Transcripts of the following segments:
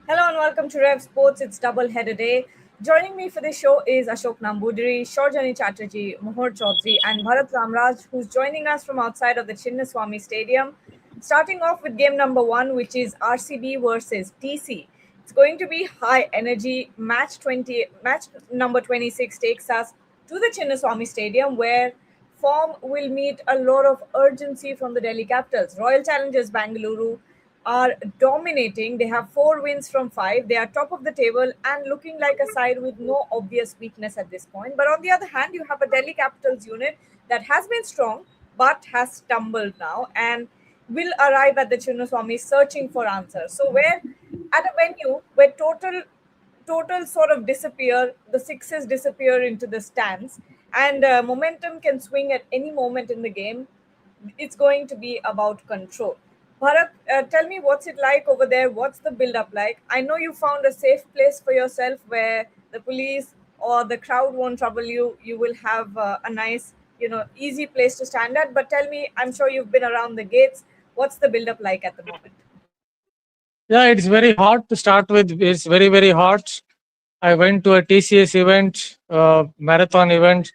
Hello and welcome to Rev Sports. It's double header day. Joining me for this show is Ashok Nambudiri, Shorjani Chatterjee, Mohor Chaudhary, and Bharat Ramraj, who's joining us from outside of the Chinnaswamy Stadium. Starting off with game number one, which is RCB versus TC. It's going to be high energy. Match number 26 takes us to the Chinnaswamy Stadium, where form will meet a lot of urgency from the Delhi Capitals. Royal Challengers Bangalore are dominating. They have 4 wins from 5. They are top of the table and looking like a side with no obvious weakness at this point. But on the other hand, you have a Delhi Capitals unit that has been strong but has stumbled now and will arrive at the Chinnaswamy searching for answers. So where at a venue where total sort of disappear, the sixes disappear into the stands, and momentum can swing at any moment in the game. It's going to be about control. Bharat, tell me what's it like over there? What's the build up like? I know you found a safe place for yourself where the police or the crowd won't trouble you. You will have a nice, easy place to stand at. But tell me, I'm sure you've been around the gates. What's the build up like at the moment? Yeah, it's very hot to start with. It's very, very hot. I went to a TCS event, marathon event.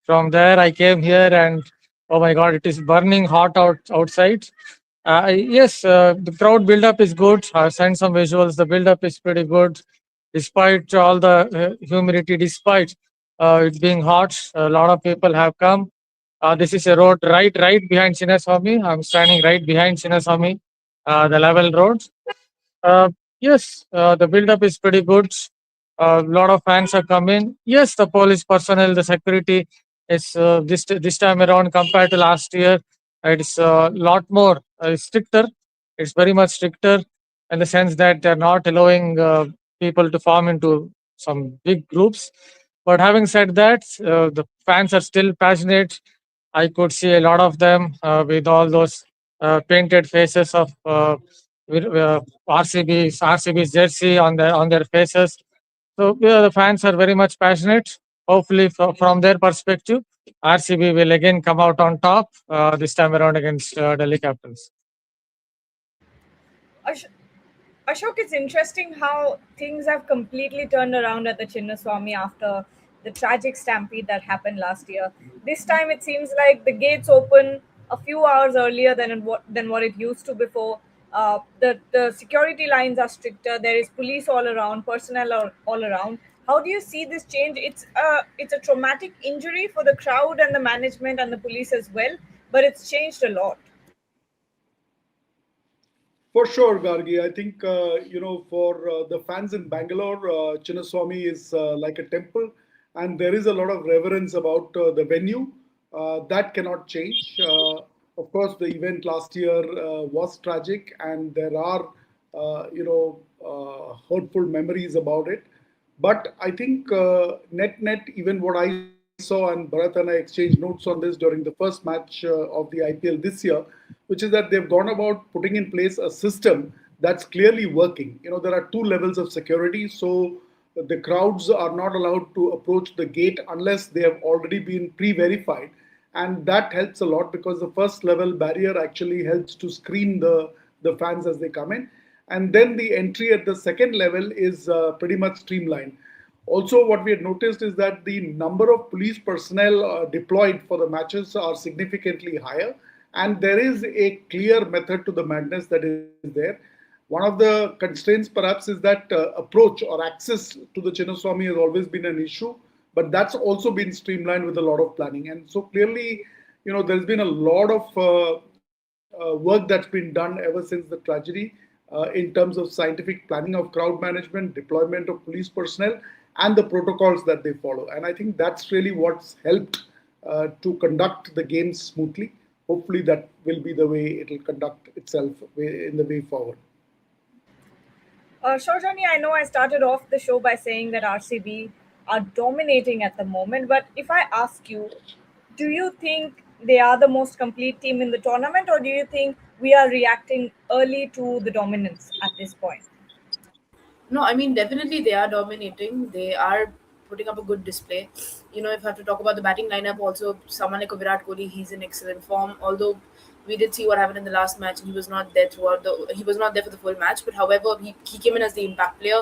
From there, I came here, and oh my God, it is burning hot outside. Yes, the crowd build-up is good. I sent some visuals. The build-up is pretty good, despite all the humidity. Despite it being hot, a lot of people have come. This is a road right behind Chinnaswamy. I'm standing right behind Chinnaswamy, the level road. Uh, yes, the build-up is pretty good. A lot of fans are coming. Yes, the police personnel, the security is this time around compared to last year. It's a lot more stricter. It's very much stricter in the sense that they're not allowing people to form into some big groups. But having said that, the fans are still passionate. I could see a lot of them with all those painted faces of RCB's jersey on their faces. So yeah, the fans are very much passionate. Hopefully, from their perspective, RCB will again come out on top this time around against Delhi Capitals. Ash- Ashok, it's interesting how things have completely turned around at the Chinnaswamy after the tragic stampede that happened last year. This time, it seems like the gates open a few hours earlier than what it used to before. The security lines are stricter. There is police all around, personnel all around. How do you see this change? It's a traumatic injury for the crowd and the management and the police as well, but it's changed a lot. For sure, Gargi. I think for the fans in Bangalore, Chinnaswamy is like a temple, and there is a lot of reverence about the venue. That cannot change. Of course, the event last year was tragic, and there are hurtful memories about it. But I think net, even what I saw, and Bharat and I exchanged notes on this during the first match of the IPL this year, which is that they've gone about putting in place a system that's clearly working. There are two levels of security, so the crowds are not allowed to approach the gate unless they have already been pre-verified, and that helps a lot because the first level barrier actually helps to screen the fans as they come in, and then the entry at the second level is pretty much streamlined. Also, what we had noticed is that the number of police personnel deployed for the matches are significantly higher, and there is a clear method to the madness that is there. One of the constraints, perhaps, is that approach or access to the Chinnaswamy has always been an issue, but that's also been streamlined with a lot of planning. And so clearly, there's been a lot of work that's been done ever since the tragedy in terms of scientific planning of crowd management, deployment of police personnel, and the protocols that they follow. And I think that's really what's helped to conduct the games smoothly. Hopefully, that will be the way it will conduct itself in the way forward. Shorjani, I know I started off the show by saying that RCB are dominating at the moment, but if I ask you, do you think they are the most complete team in the tournament, or do you think we are reacting early to the dominance at this point? No, I mean definitely they are dominating. They are putting up a good display. If I have to talk about the batting lineup, also someone like a Virat Kohli, he's in excellent form. Although we did see what happened in the last match, and he was not there throughout the. He was not there for the full match, but however, he came in as the impact player.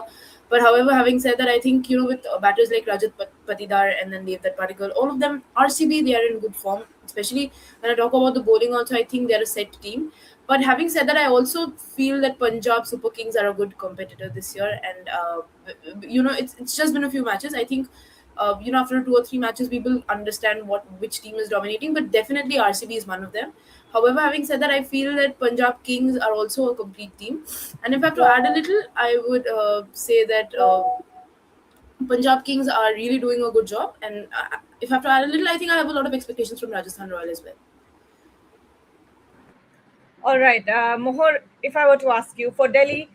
But however, having said that, I think with batters like Rajat Patidar and then Devdutt Padikkal, all of them RCB, they are in good form. Especially when I talk about the bowling, also I think they're a set team. But having said that, I also feel that Punjab Super Kings are a good competitor this year, and it's just been a few matches. I think after 2 or 3 matches, we will understand which team is dominating. But definitely RCB is one of them. However, having said that, I feel that Punjab Kings are also a complete team. And if I have to add a little, I would say that Punjab Kings are really doing a good job. And if I have to add a little, I think I have a lot of expectations from Rajasthan Royal as well. All right, Mohor, if I were to ask you for Delhi,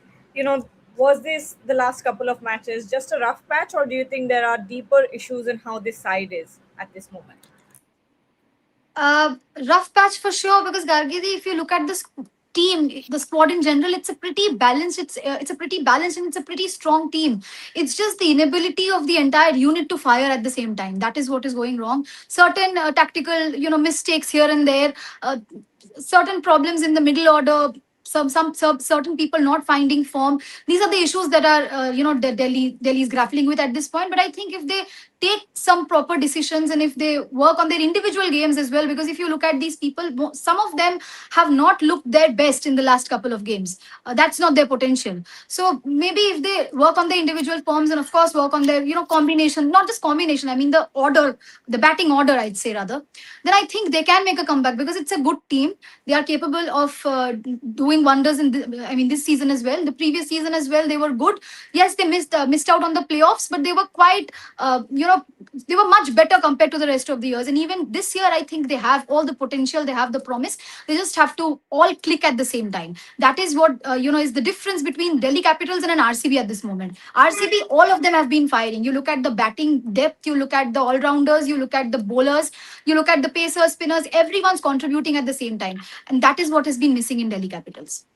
was this the last couple of matches just a rough patch, or do you think there are deeper issues in how this side is at this moment? Rough patch for sure, because Gargidi, if you look at this team, the squad in general, it's a pretty balanced. It's a pretty balanced and it's a pretty strong team. It's just the inability of the entire unit to fire at the same time. That is what is going wrong. Certain tactical mistakes here and there. Certain problems in the middle order. Some certain people not finding form. These are the issues that are Delhi is grappling with at this point. But I think if they take some proper decisions and if they work on their individual games as well, because if you look at these people, some of them have not looked their best in the last couple of games. That's not their potential. So maybe if they work on their individual forms and of course work on their combination, not just combination, I mean the order, the batting order, I'd say rather, then I think they can make a comeback because it's a good team. They are capable of doing wonders in this season as well. The previous season as well, they were good. Yes, they missed out on the playoffs, but they were quite they were much better compared to the rest of the years. And even this year, I think they have all the potential, they have the promise. They just have to all click at the same time. That is what is the difference between Delhi Capitals and an RCB at this moment. RCB, all of them have been firing. You look at the batting depth, you look at the all-rounders, you look at the bowlers, you look at the pacers, spinners, everyone's contributing at the same time. And that is what has been missing in Delhi Capitals.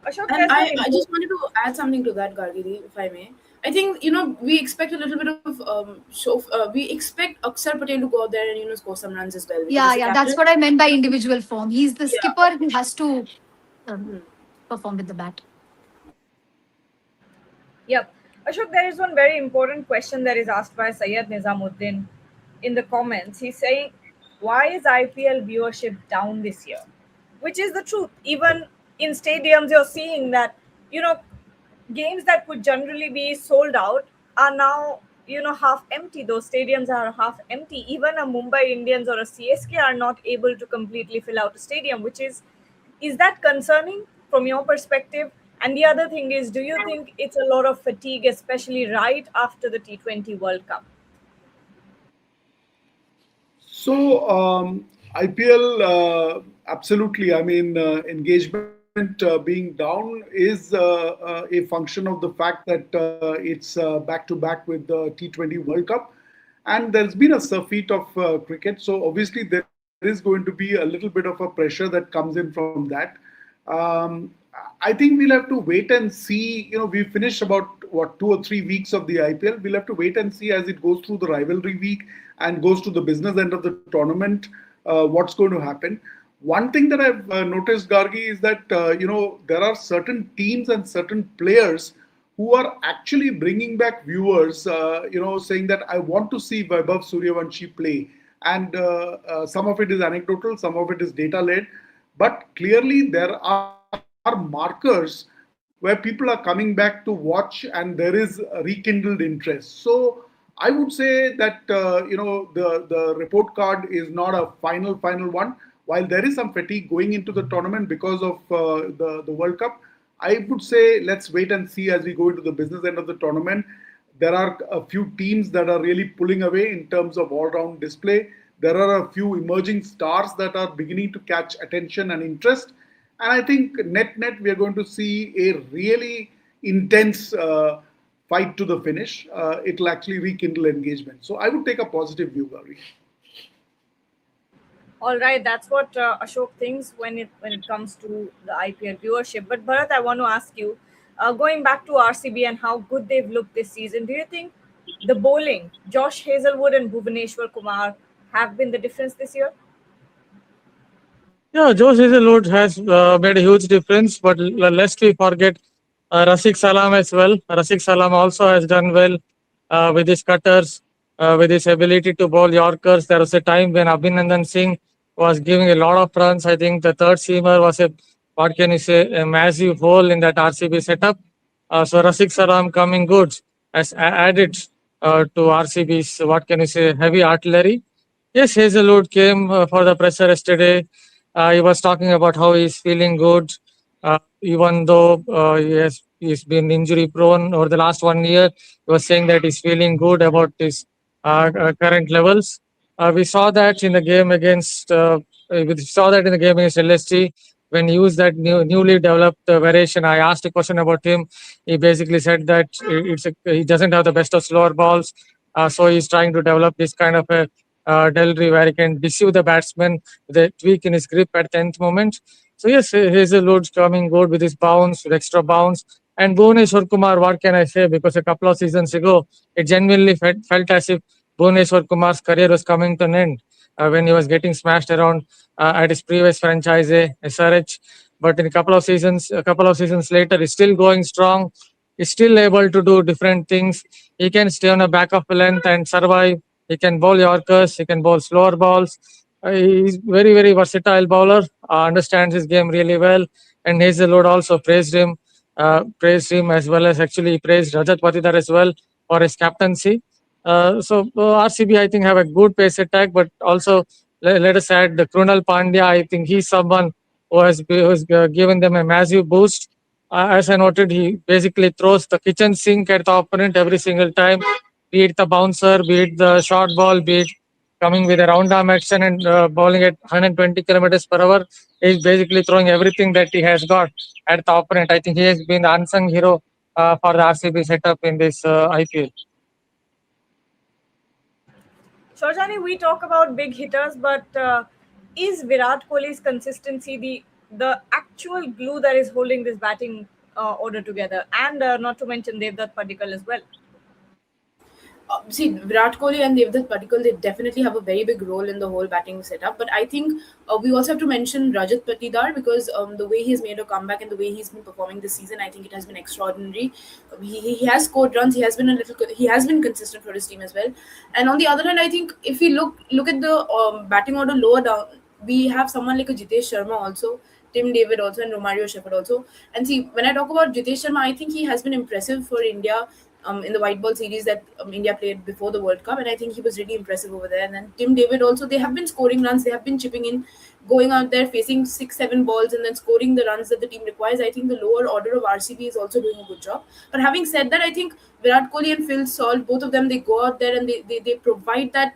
Ashok, And there's one I just wanted to add something to that, Gargiri, if I may. I think we expect a little bit of show. We expect Aksar Patel to go out there and score some runs as well. Because Yeah, he's the that's captain. what I meant by individual form. He's the Yeah. skipper who has to perform with the bat. Yep. Ashok, there is one very important question that is asked by Syed Nizamuddin in the comments. He's saying, why is IPL viewership down this year? Which is the truth. Even in stadiums, you're seeing that, games that would generally be sold out are now, half empty. Those stadiums are half empty. Even a Mumbai Indians or a CSK are not able to completely fill out a stadium, which is that concerning from your perspective? And the other thing is, do you think it's a lot of fatigue, especially right after the T20 World Cup? So IPL, absolutely. I mean, engagement being down is a function of the fact that it's back to back with the T20 World Cup, and there's been a surfeit of cricket. So obviously there is going to be a little bit of a pressure that comes in from that. Um, I think we'll have to wait and see. We finished about 2 or 3 weeks of the IPL. We'll have to wait and see as it goes through the rivalry week and goes to the business end of the tournament. What's going to happen? One thing that I've noticed, Gargi, is that there are certain teams and certain players who are actually bringing back viewers. Saying that I want to see Vaibhav Suryavanshi play, and some of it is anecdotal, some of it is data led, but clearly there are markers where people are coming back to watch, and there is rekindled interest. So I would say that the report card is not a final one. While there is some fatigue going into the tournament because of the World Cup, I would say let's wait and see as we go into the business end of the tournament. There are a few teams that are really pulling away in terms of all-round display. There are a few emerging stars that are beginning to catch attention and interest. And I think net we are going to see a really intense fight to the finish. It'll actually rekindle engagement. So I would take a positive view, Gauri. All right, that's what Ashok thinks when it comes to the IPL viewership. But Bharat, I want to ask you, going back to RCB and how good they've looked this season, do you think the bowling, Josh Hazelwood and Bhuvaneshwar Kumar, have been the difference this year? Yeah, Joe Hazelwood has made a huge difference, but lest we forget Rasik Salam as well. Rasik Salam also has done well with his cutters, with his ability to bowl Yorkers. There was a time when Abhinandan Singh was giving a lot of runs. I think the third seamer was a, what can you say, a massive hole in that RCB setup. So Rasik Salam coming good has added to RCB's, what can you say, heavy artillery. Yes, Hazelwood came for the presser yesterday. He was talking about how he's feeling good, even though he's been injury prone over the last 1 year. He was saying that he's feeling good about his current levels. We saw that in the game against. We saw that in the game against LST when he used that newly developed variation. I asked a question about him. He basically said that he doesn't have the best of slower balls, so he's trying to develop this kind of a delivery where he can deceive the batsman with a tweak in his grip at 10th moment. So yes, Hazelwood's coming good with his bounce, with extra bounce. And Bhuvneshwar Kumar, what can I say? Because a couple of seasons ago, it genuinely felt as if Bhuvneshwar Kumar's career was coming to an end when he was getting smashed around at his previous franchise, SRH. But in a couple of seasons later, he's still going strong. He's still able to do different things. He can stay on the back of the length and survive. He can bowl Yorkers. He can bowl slower balls. He's very, very versatile bowler. Understands his game really well. And Hazelwood also praised him as well as actually praised Rajat Patidar as well for his captaincy. RCB, I think, have a good pace attack, but also let us add the Krunal Pandya. I think he's someone who has given them a massive boost. As I noted, he basically throws the kitchen sink at the opponent every single time, be it the bouncer, be it the short ball, be it coming with a round arm action and bowling at 120 kilometers per hour. He's basically throwing everything that he has got at the opponent. I think he has been the unsung hero for the RCB setup in this IPL. Shorjani, we talk about big hitters, but is Virat Kohli's consistency the actual glue that is holding this batting order together? And not to mention Devdutt Padikkal as well. See, Virat Kohli and Devdutt Padikkal, they definitely have a very big role in the whole batting setup. But I think we also have to mention Rajat Patidar because the way he's made a comeback and the way he's been performing this season, I think it has been extraordinary. He has scored runs. He has been consistent for his team as well. And on the other hand, I think if we look at the batting order lower down, we have someone like a Jitesh Sharma also, Tim David also, and Romario Shepherd also. And see, when I talk about Jitesh Sharma, I think he has been impressive for India in the white ball series that India played before the World Cup, and I think he was really impressive over there. And then Tim David also, they have been scoring runs, they have been chipping in, going out there facing 6-7 balls and then scoring the runs that the team requires. I think the lower order of RCB is also doing a good job. But having said that, I think Virat Kohli and Phil Salt, both of them, they go out there and they provide that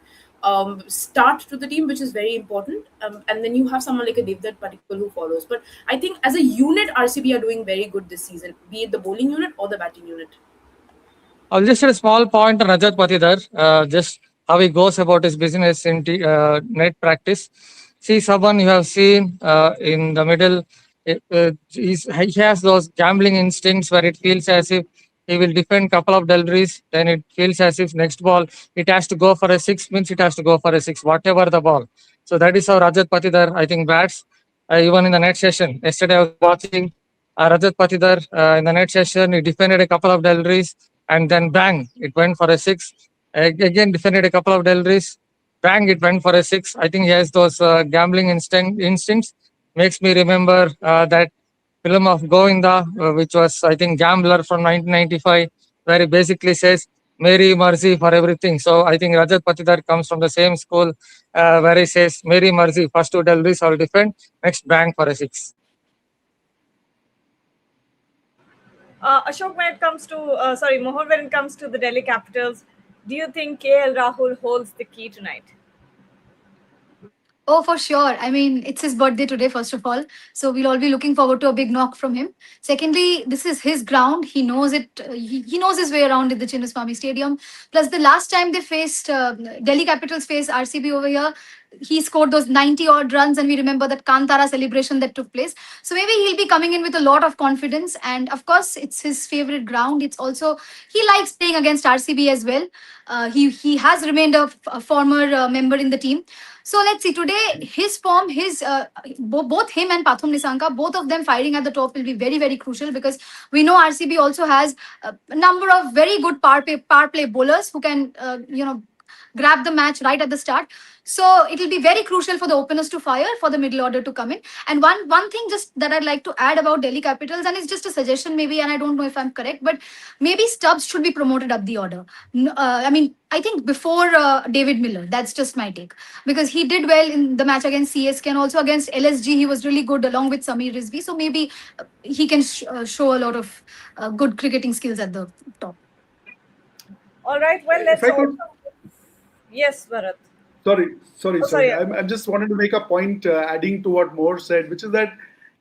start to the team, which is very important. And then you have someone like a Devdutt Padikkal who follows. But I think as a unit, RCB are doing very good this season, be it the bowling unit or the batting unit. I'll just add a small point on Rajat Patidar, just how he goes about his business in net practice. See, someone you have seen in the middle, he has those gambling instincts where it feels as if he will defend couple of deliveries, then it feels as if next ball it has to go for a six, means it has to go for a six, whatever the ball. So that is how Rajat Patidar, I think, bats. Even in the net session, yesterday I was watching Rajat Patidar in the net session, he defended a couple of deliveries and then bang, it went for a six. Again, defended a couple of deliveries, bang, it went for a six. I think he has those gambling instincts. Makes me remember that film of Govinda, which was, I think, Gambler from 1995, where he basically says, Mary Mercy for everything. So I think Rajat Patidar comes from the same school where he says, Mary Mercy, first two deliveries I'll defend, next bang for a six. Ashok, Mohor, when it comes to the Delhi Capitals, do you think KL Rahul holds the key tonight? Oh, for sure. I mean, it's his birthday today, first of all. So we'll all be looking forward to a big knock from him. Secondly, this is his ground. He knows it. He knows his way around at the Chinnaswamy Stadium. Plus, the last time they faced Delhi Capitals faced RCB over here, he scored those 90 odd runs, and we remember that Kantara celebration that took place. So maybe he'll be coming in with a lot of confidence, and of course it's his favorite ground. It's also, he likes playing against RCB as well. He has remained a former member in the team. So let's see today his form, his both him and Pathum Nisanka, both of them firing at the top will be very very crucial, because we know RCB also has a number of very good power play bowlers who can grab the match right at the start. So it will be very crucial for the openers to fire, for the middle order to come in. And one thing just that I'd like to add about Delhi Capitals, and it's just a suggestion maybe, and I don't know if I'm correct, but maybe Stubbs should be promoted up the order. I mean, I think before David Miller. That's just my take, because he did well in the match against CSK, and also against LSG he was really good along with Samir Rizvi. So maybe he can show a lot of good cricketing skills at the top. All right. Well, If let's I also. could, Yes, Bharat. sorry. I just wanted to make a point adding to what Moore said, which is that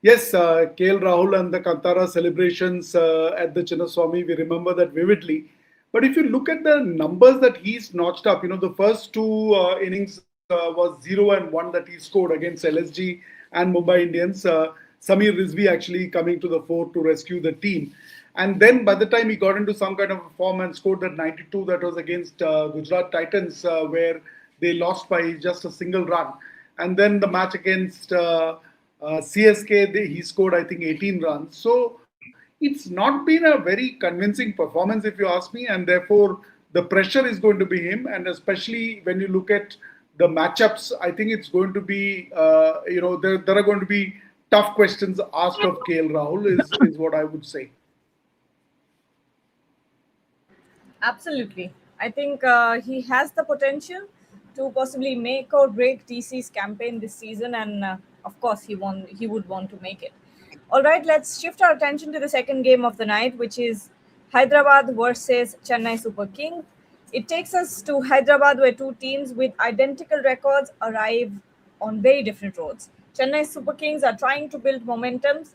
yes, KL Rahul and the Kantara celebrations at the Chinnaswamy, we remember that vividly. But if you look at the numbers that he's notched up, the first two innings was 0 and 1 that he scored against LSG and Mumbai Indians. Samir Rizvi actually coming to the fore to rescue the team. And then by the time he got into some kind of a form and scored that 92 that was against Gujarat Titans, where they lost by just a single run. And then the match against CSK, he scored, I think, 18 runs. So it's not been a very convincing performance, if you ask me. And therefore, the pressure is going to be him. And especially when you look at the matchups, I think it's going to be, there are going to be tough questions asked of KL Rahul, is what I would say. Absolutely. I think he has the potential to possibly make or break TC's campaign this season, and of course, he would want to make it. All right, let's shift our attention to the second game of the night, which is Hyderabad versus Chennai Super Kings. It takes us to Hyderabad, where two teams with identical records arrive on very different roads. Chennai Super Kings are trying to build momentums.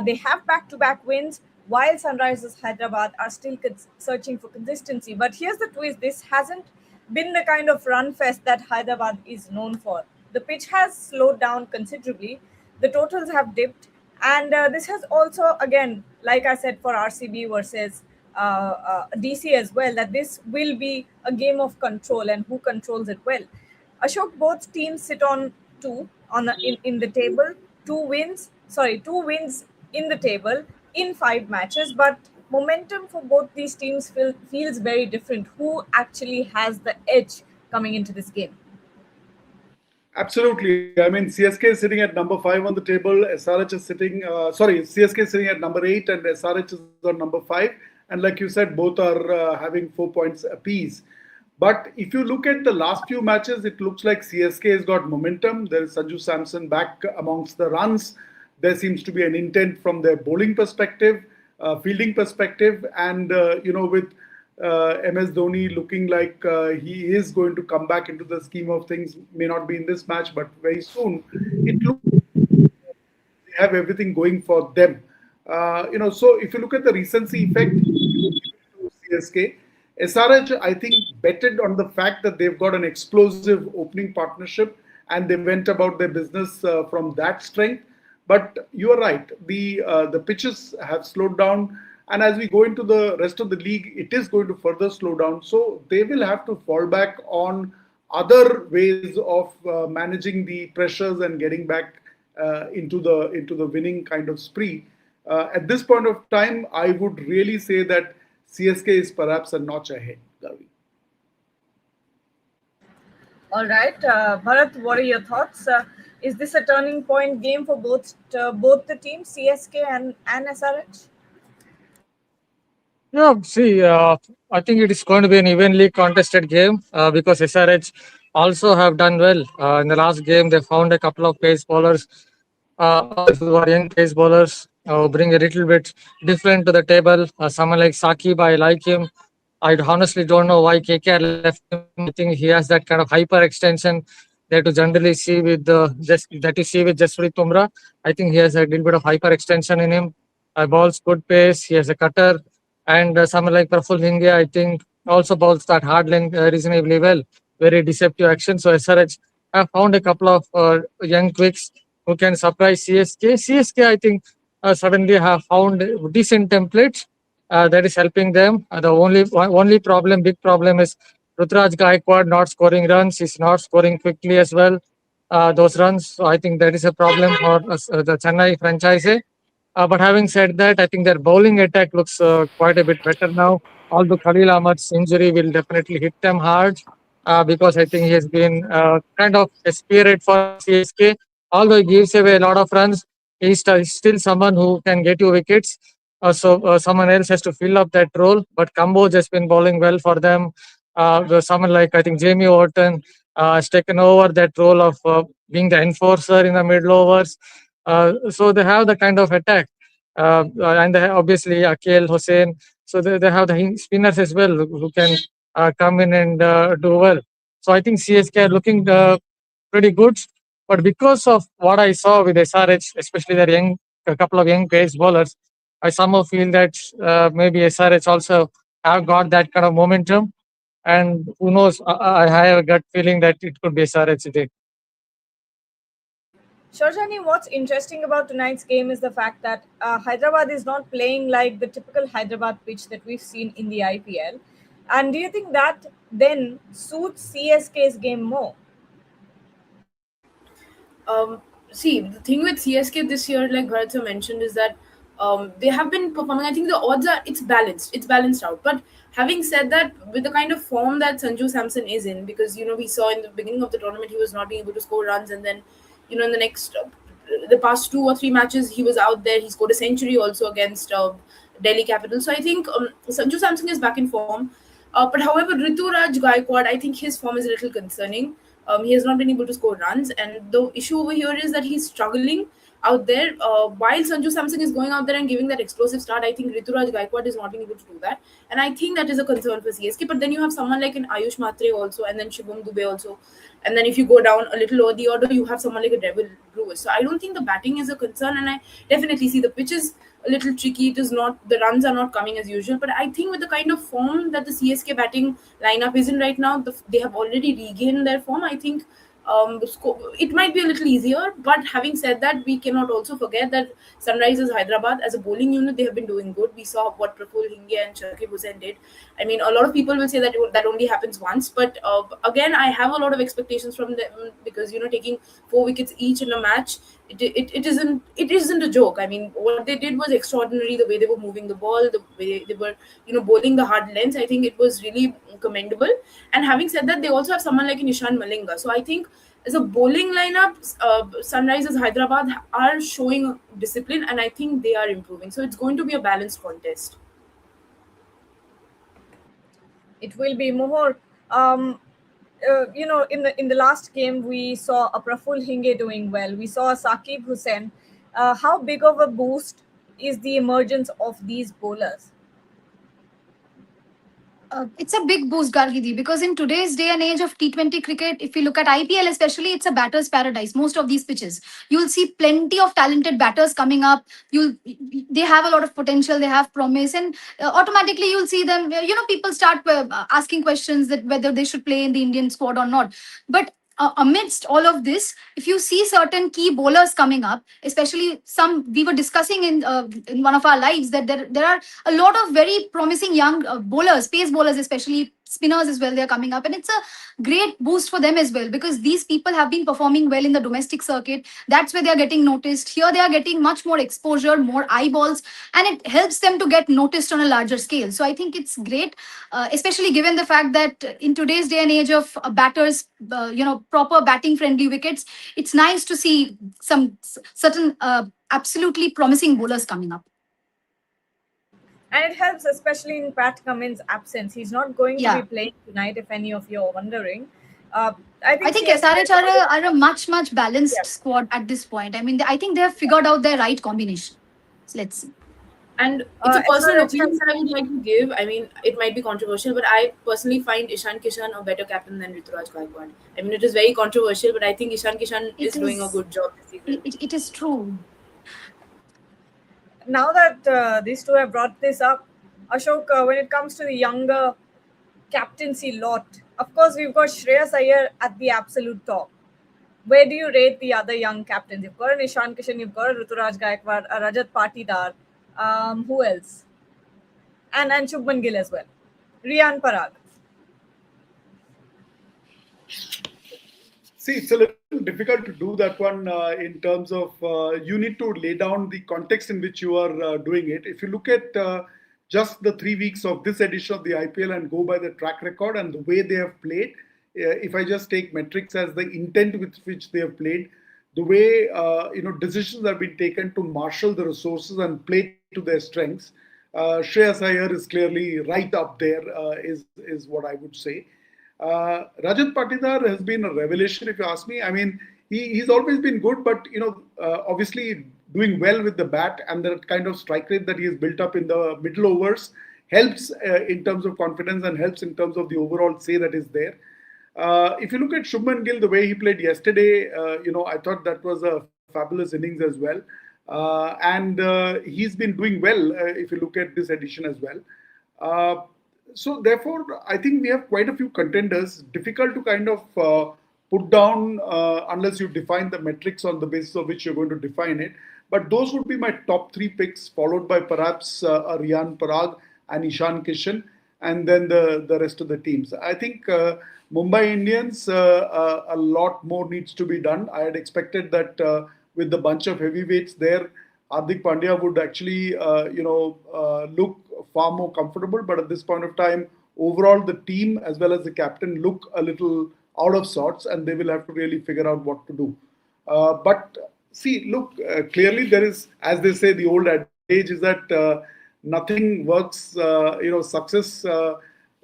They have back-to-back wins, while Sunrisers Hyderabad are still searching for consistency. But here's the twist: this hasn't been the kind of run fest that Hyderabad is known for. The pitch has slowed down considerably. The totals have dipped, and this has also, again, like I said, for RCB versus DC as well, that this will be a game of control and who controls it well. Ashok, both teams sit on two in the table, two wins in the table in 5 matches, but momentum for both these teams feels very different. Who actually has the edge coming into this game? Absolutely. I mean, CSK is sitting at number 5 on the table. SRH is CSK is sitting at number 8 and SRH is on number 5. And like you said, both are having 4 points apiece. But if you look at the last few matches, it looks like CSK has got momentum. There is Sanju Samson back amongst the runs. There seems to be an intent from their bowling perspective, fielding perspective, and with MS Dhoni looking like he is going to come back into the scheme of things. May not be in this match, but very soon. It looks like they have everything going for them. So if you look at the recency effect, CSK, SRH, I think, betted on the fact that they've got an explosive opening partnership and they went about their business from that strength. But you are right, the pitches have slowed down. And as we go into the rest of the league, it is going to further slow down. So they will have to fall back on other ways of managing the pressures and getting back into the winning kind of spree. At this point of time, I would really say that CSK is perhaps a notch ahead, Garvi. All right, Bharat, what are your thoughts? Is this a turning point game for both the teams, CSK and SRH? Yeah, see, I think it is going to be an evenly contested game because SRH also have done well. In the last game, they found a couple of pace bowlers, who are young pace bowlers, bring a little bit different to the table. Someone like Sakib, I like him. I honestly don't know why KKR left him. I think he has that kind of hyper extension that you generally see with Jasprit Tumra. I think he has a little bit of hyper extension in him. Balls good pace. He has a cutter. And someone like Praful Hinge, I think, also bowls that hard length reasonably well. Very deceptive action. So SRH have found a couple of young quicks who can surprise CSK. CSK, I think, suddenly have found decent templates that is helping them. The only problem, big problem, is Rutraj Gaikwad not scoring runs. He's not scoring quickly as well. Those runs. So I think that is a problem for the Chennai franchise. But having said that, I think their bowling attack looks quite a bit better now. Although Khalil Ahmed's injury will definitely hit them hard because I think he has been kind of a spirit for CSK. Although he gives away a lot of runs, he's still someone who can get you wickets. So someone else has to fill up that role. But Kamboj has been bowling well for them. Someone like, I think, Jamie Orton has taken over that role of being the enforcer in the middle overs. So they have the kind of attack, and they have obviously Akel Hussain. So they have the spinners as well who can come in and do well. So I think CSK are looking pretty good. But because of what I saw with SRH, especially their a couple of young pace bowlers, I somehow feel that maybe SRH also have got that kind of momentum. And who knows? I have a gut feeling that it could be SRH today. Shorjani, what's interesting about tonight's game is the fact that Hyderabad is not playing like the typical Hyderabad pitch that we've seen in the IPL. And do you think that then suits CSK's game more? See, the thing with CSK this year, like Bharat sir mentioned, is that they have been performing. I think the odds are it's balanced. It's balanced out. But having said that, with the kind of form that Sanju Samson is in, because we saw in the beginning of the tournament he was not being able to score runs, and then in the next the past 2 or 3 matches he was out there. He scored a century also against Delhi Capitals. So I think Sanju Samson is back in form. But however, Rituraj Gaikwad, I think his form is a little concerning. He has not been able to score runs, and the issue over here is that he's struggling out there. While Sanju Samson is going out there and giving that explosive start, I think Rituraj Gaikwad is not being able to do that, and I think that is a concern for CSK. But then you have someone like an Ayush Matre also, and then Shivam Dubey also, and then if you go down a little lower the order, you have someone like a Devil Brewers. So I don't think the batting is a concern, and I definitely see the pitch is a little tricky. It is not, the runs are not coming as usual, but I think with the kind of form that the CSK batting lineup is in right now, they have already regained their form. I think it might be a little easier, but having said that, we cannot also forget that Sunrisers Hyderabad as a bowling unit, they have been doing good. We saw what Praful Hinge and Shakib Hussain did. I mean, a lot of people will say that that only happens once, but again, I have a lot of expectations from them because taking 4 wickets each in a match, it isn't a joke. I mean, what they did was extraordinary. The way they were moving the ball, the way they were bowling the hard lengths, I think it was really commendable. And having said that, they also have someone like Nishan Malinga. So I think as a bowling lineup, Sunrisers Hyderabad are showing discipline, and I think they are improving. So it's going to be a balanced contest. It will be more. In the last game, we saw a Praful Hinge doing well. We saw a Saqib Hussain. How big of a boost is the emergence of these bowlers? It's a big boost, Gargidi, because in today's day and age of T20 cricket, if you look at IPL especially, it's a batter's paradise. Most of these pitches, you'll see plenty of talented batters coming up. They have a lot of potential, they have promise, and automatically you'll see them. People start asking questions that whether they should play in the Indian squad or not. But amidst all of this, if you see certain key bowlers coming up, especially some we were discussing in one of our lives, that there are a lot of very promising young bowlers, pace bowlers, especially spinners as well. They're coming up, and it's a great boost for them as well because these people have been performing well in the domestic circuit. That's where they are getting noticed. Here they are getting much more exposure, more eyeballs, and it helps them to get noticed on a larger scale. So I think it's great, especially given the fact that in today's day and age of batters, proper batting friendly wickets, it's nice to see some certain absolutely promising bowlers coming up. And it helps, especially in Pat Cummins' absence. He's not going to be Yeah. playing tonight, if any of you are wondering. I think SRH are a much balanced squad at this point. I mean, I think they have figured out their right combination. So let's see. And it's a personal SRH opinion that I would like to give. I mean, it might be controversial, but I personally find Ishan Kishan a better captain than Rituraj Gaikwad. I mean, it is very controversial, but I think Ishan Kishan is doing a good job this season. It is true. Now that these two have brought this up, Ashok, when it comes to the younger captaincy lot, of course, we've got Shreyas Iyer at the absolute top. Where do you rate the other young captains? You've got an Ishan Kishan, you've got a Ruturaj Gaikwad, a Rajat Patidar. Who else? And Shubman Gill as well. Riyan Parag. See, it's a little difficult to do that one in terms of you need to lay down the context in which you are doing it. If you look at just the 3 weeks of this edition of the IPL and go by the track record and the way they have played, if I just take metrics as the intent with which they have played, the way decisions have been taken to marshal the resources and play to their strengths, Shreyas Iyer is clearly right up there. Is what I would say. Rajat Patidar has been a revelation, if you ask me. I mean, he's always been good, but obviously doing well with the bat and the kind of strike rate that he has built up in the middle overs helps in terms of confidence and helps in terms of the overall say that is there. If you look at Shubman Gill, the way he played yesterday, I thought that was a fabulous innings as well. And he's been doing well if you look at this edition as well. So therefore, I think we have quite a few contenders. Difficult to kind of put down unless you define the metrics on the basis of which you're going to define it. But those would be my top three picks, followed by perhaps Riyan Parag and Ishan Kishan, and then the rest of the teams. I think Mumbai Indians, a lot more needs to be done. I had expected that with the bunch of heavyweights there, Hardik Pandya would actually, look far more comfortable. But at this point of time, overall, the team as well as the captain look a little out of sorts, and they will have to really figure out what to do. But see, look, clearly there is, as they say, the old adage is that nothing works. Success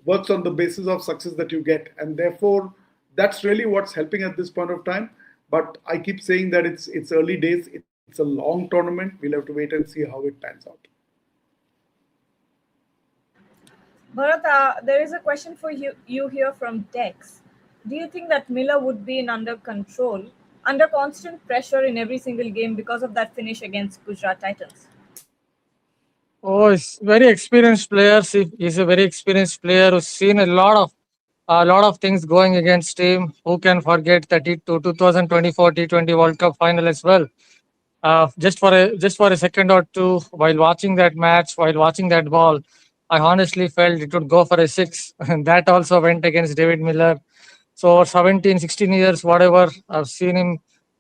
works on the basis of success that you get, and therefore that's really what's helping at this point of time. But I keep saying that it's early days. It's a long tournament. We'll have to wait and see how it pans out. Bharat, there is a question for you here from Dex. Do you think that Miller would be in under control, under constant pressure in every single game because of that finish against Gujarat Titans? Oh, he's very experienced player. He's a very experienced player who's seen a lot of things going against him. Who can forget the 2024 T20 World Cup final as well? Just for a second or two, while watching that match, while watching that ball, I honestly felt it would go for a six, and that also went against David Miller. So over 17, 16 years, whatever I've seen him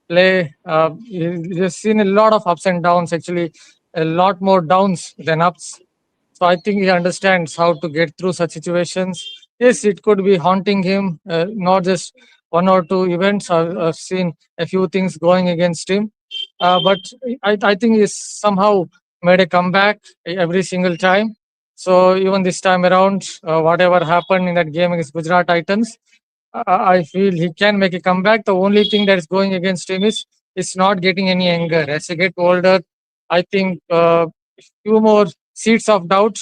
play, he's seen a lot of ups and downs. Actually, a lot more downs than ups. So I think he understands how to get through such situations. Yes, it could be haunting him, not just one or two events. I've seen a few things going against him, but I think he's somehow made a comeback every single time. So even this time around, whatever happened in that game against Gujarat Titans, I feel he can make a comeback. The only thing that is going against him is not getting any anger. As you get older, I think few more seeds of doubt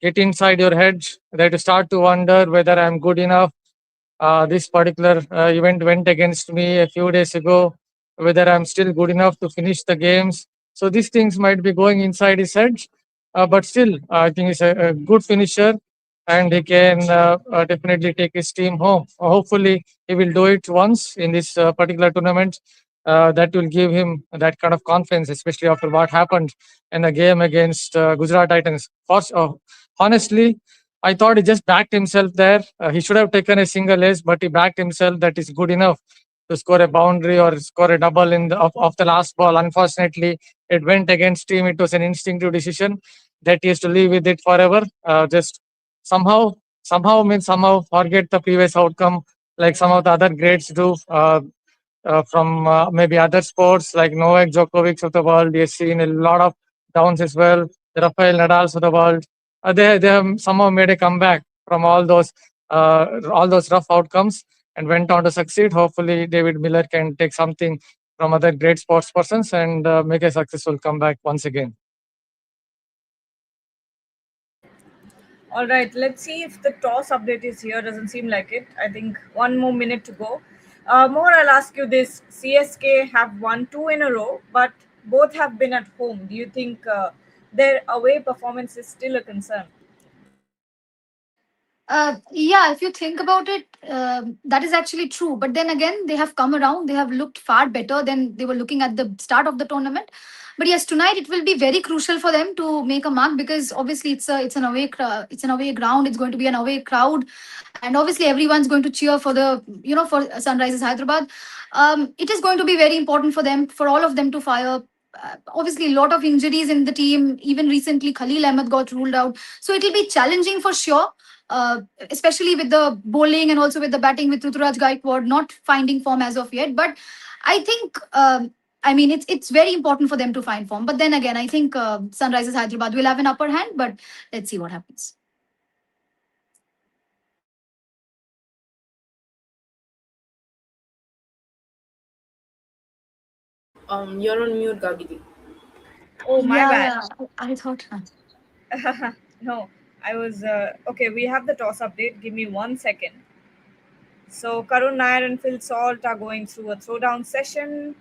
get inside your head that you start to wonder whether I'm good enough. This particular event went against me a few days ago, whether I'm still good enough to finish the games. So these things might be going inside his head, but still, I think he's a good finisher and he can definitely take his team home. Hopefully, he will do it once in this particular tournament. That will give him that kind of confidence, especially after what happened in the game against Gujarat Titans. Honestly, I thought he just backed himself there. He should have taken a single ace, but he backed himself that is good enough to score a boundary or score a double in of the last ball. Unfortunately, it went against him. It was an instinctive decision that he has to live with it forever. Just somehow, somehow forget the previous outcome like some of the other greats do. From maybe other sports like Novak Djokovic of the world, we have seen a lot of downs as well. The Rafael Nadal's of the world, they have somehow made a comeback from all those rough outcomes and went on to succeed. Hopefully, David Miller can take something from other great sports persons and make a successful comeback once again. All right, let's see if the toss update is here. Doesn't seem like it. I think one more minute to go. More, I'll ask you this. CSK have won 2 in a row, but both have been at home. Do you think their away performance is still a concern? Yeah, if you think about it, that is actually true. But then again, they have come around. They have looked far better than they were looking at the start of the tournament. But yes, tonight it will be very crucial for them to make a mark because obviously it's an away ground. It's going to be an away crowd, and obviously everyone's going to cheer for the for Sunrisers Hyderabad. It is going to be very important for them, for all of them to fire. Obviously, a lot of injuries in the team. Even recently, Khalil Ahmed got ruled out, so it will be challenging for sure, especially with the bowling and also with the batting with Ruturaj Gaikwad not finding form as of yet. But I think, I mean, it's very important for them to find form. But then again, I think Sunrisers Hyderabad will have an upper hand. But let's see what happens. You're on mute, Gagidi. Oh, my Yeah, bad. yeah. I thought. No, I was okay. We have the toss update. Give me 1 second. So Karun Nair and Phil Salt are going through a throwdown session.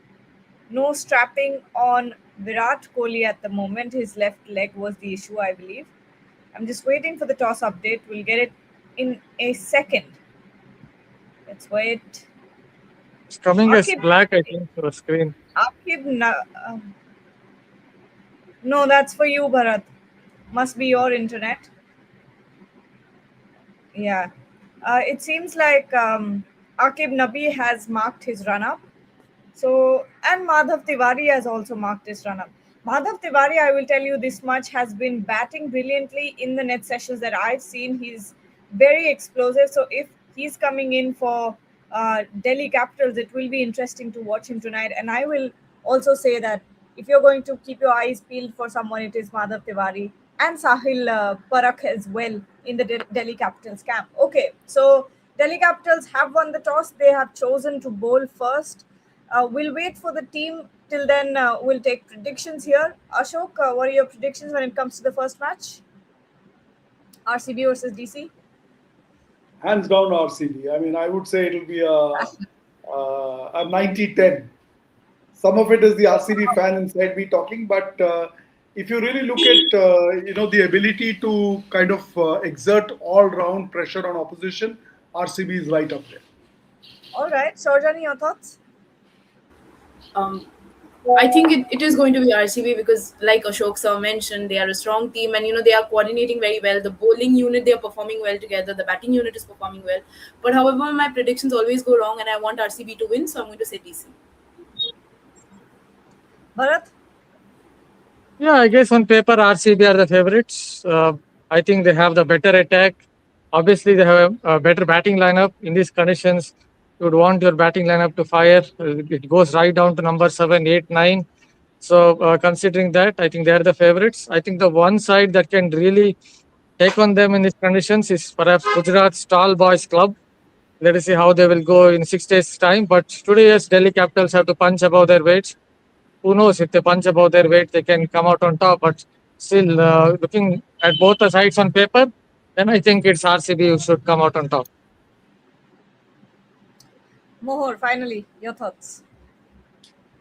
No strapping on Virat Kohli at the moment. His left leg was the issue, I believe. I'm just waiting for the toss update. We'll get it in a second. Let's wait. It's coming as Akib, black, I think, to the screen. Akib, no, that's for you, Bharat. Must be your internet. Yeah. It seems like Akib Nabi has marked his run up. So, and Madhav Tiwari has also marked his run up. Madhav Tiwari, I will tell you this much, has been batting brilliantly in the net sessions that I've seen. He's very explosive. So, if he's coming in for Delhi Capitals, it will be interesting to watch him tonight. And I will also say that if you're going to keep your eyes peeled for someone, it is Madhav Tiwari and Sahil Parakh as well in the Delhi Capitals camp. Okay, so Delhi Capitals have won the toss. They have chosen to bowl first. We'll wait for the team. Till then, we'll take predictions here. Ashok, what are your predictions when it comes to the first match? RCB versus DC? Hands down RCB. I mean, I would say it'll be a 90-10. Some of it is the RCB fan inside me talking, but if you really look at the ability to kind of exert all-round pressure on opposition, RCB is right up there. All right. Saurjani, your thoughts? I think it is going to be RCB because, like Ashok sir mentioned, they are a strong team and they are coordinating very well. The bowling unit, they are performing well together. The batting unit is performing well. But however, my predictions always go wrong and I want RCB to win, so I'm going to say DC. Bharat? Yeah, I guess on paper, RCB are the favorites. I think they have the better attack. Obviously, they have a better batting lineup. In these conditions, you would want your batting lineup to fire. It goes right down to number 7, 8, 9. So, considering that, I think they are the favorites. I think the one side that can really take on them in these conditions is perhaps Gujarat's Tall Boys Club. Let us see how they will go in 6 days' time. But today, yes, Delhi Capitals have to punch above their weight. Who knows, if they punch above their weight, they can come out on top. But still, looking at both the sides on paper, then I think it's RCB who should come out on top. Mohor, finally, your thoughts?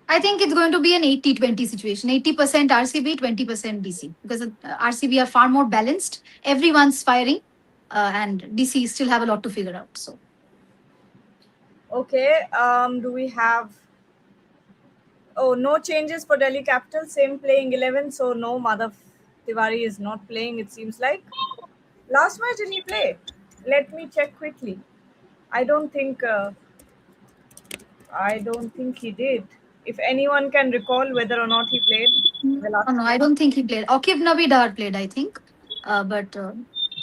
I think it's going to be an 80-20 situation. 80% RCB, 20% DC. Because RCB are far more balanced. Everyone's firing. And DC still have a lot to figure out. So, Okay. Do we have... Oh, no changes for Delhi Capitals. Same playing 11. So, no, Madhav Tiwari is not playing, it seems like. Last match, did he play? Let me check quickly. I don't think he did. If anyone can recall whether or not he played the last no, I don't think he played. Akib Nabi played, I think. But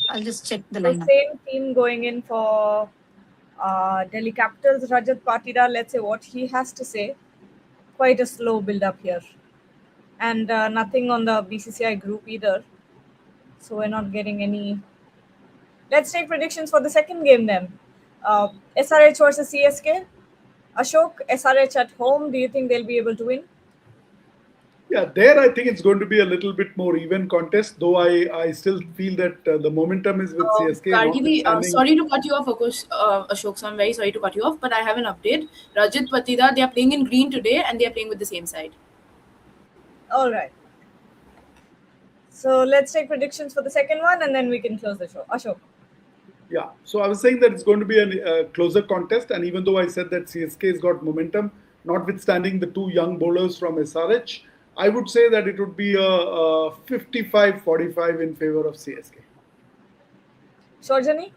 I'll just check the So lineup. same team going in for Delhi Capitals. Rajat Patidar, let's say what he has to say. Quite a slow build up here. And nothing on the BCCI group either. So we're not getting any. Let's take predictions for the second game then. SRH versus CSK. Ashok, SRH at home. Do you think they'll be able to win? Yeah, there I think it's going to be a little bit more even contest, though I still feel that the momentum is with CSK. Gargidi, notwithstanding- sorry to cut you off, Ashok, so I'm very sorry to cut you off, but I have an update. Rajat Patida, they are playing in green today and they are playing with the same side. All right. So let's take predictions for the second one and then we can close the show. Ashok. Yeah, so I was saying that it's going to be a closer contest, and even though I said that CSK has got momentum, notwithstanding the two young bowlers from SRH, I would say that it would be a 55-45 in favor of CSK. Shorjani?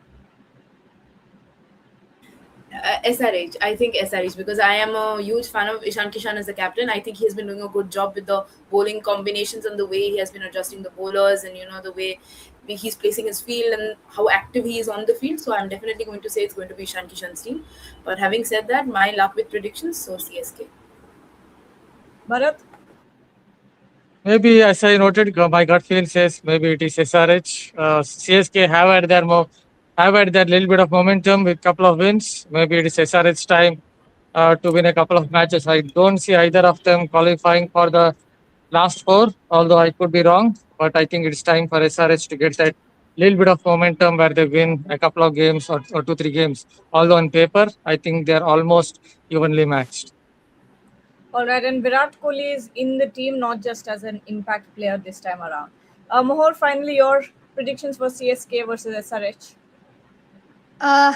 SRH. I think SRH because I am a huge fan of Ishan Kishan as the captain. I think he has been doing a good job with the bowling combinations and the way he has been adjusting the bowlers and the way he's placing his field and how active he is on the field. So I'm definitely going to say it's going to be Ishan Kishan's team. But having said that, my luck with predictions, so CSK. Bharat? Maybe as I noted, my gut feel says maybe it is SRH. CSK have had that little bit of momentum with couple of wins. Maybe it is SRH time to win a couple of matches. I don't see either of them qualifying for the last four, although I could be wrong. But I think it's time for SRH to get that little bit of momentum where they win a couple of games or 2, 3 games. Although on paper, I think they're almost evenly matched. All right, and Virat Kohli is in the team not just as an impact player this time around. Mohor, finally, your predictions for CSK versus SRH. Uh,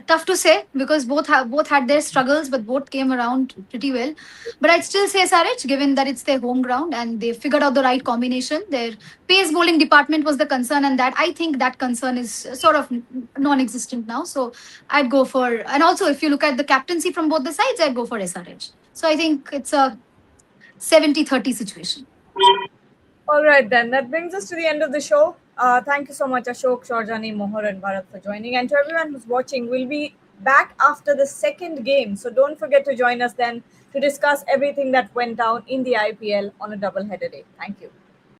Tough to say because both had their struggles, but both came around pretty well. But I'd still say SRH, given that it's their home ground and they figured out the right combination. Their pace bowling department was the concern, and that I think that concern is sort of non-existent now. So I'd go for, and also if you look at the captaincy from both the sides, I'd go for SRH. So I think it's a 70-30 situation. All right, then. That brings us to the end of the show. Thank you so much, Ashok, Shorjani, Mohar, and Bharat for joining. And to everyone who's watching, we'll be back after the second game. So don't forget to join us then to discuss everything that went down in the IPL on a double-header day. Thank you.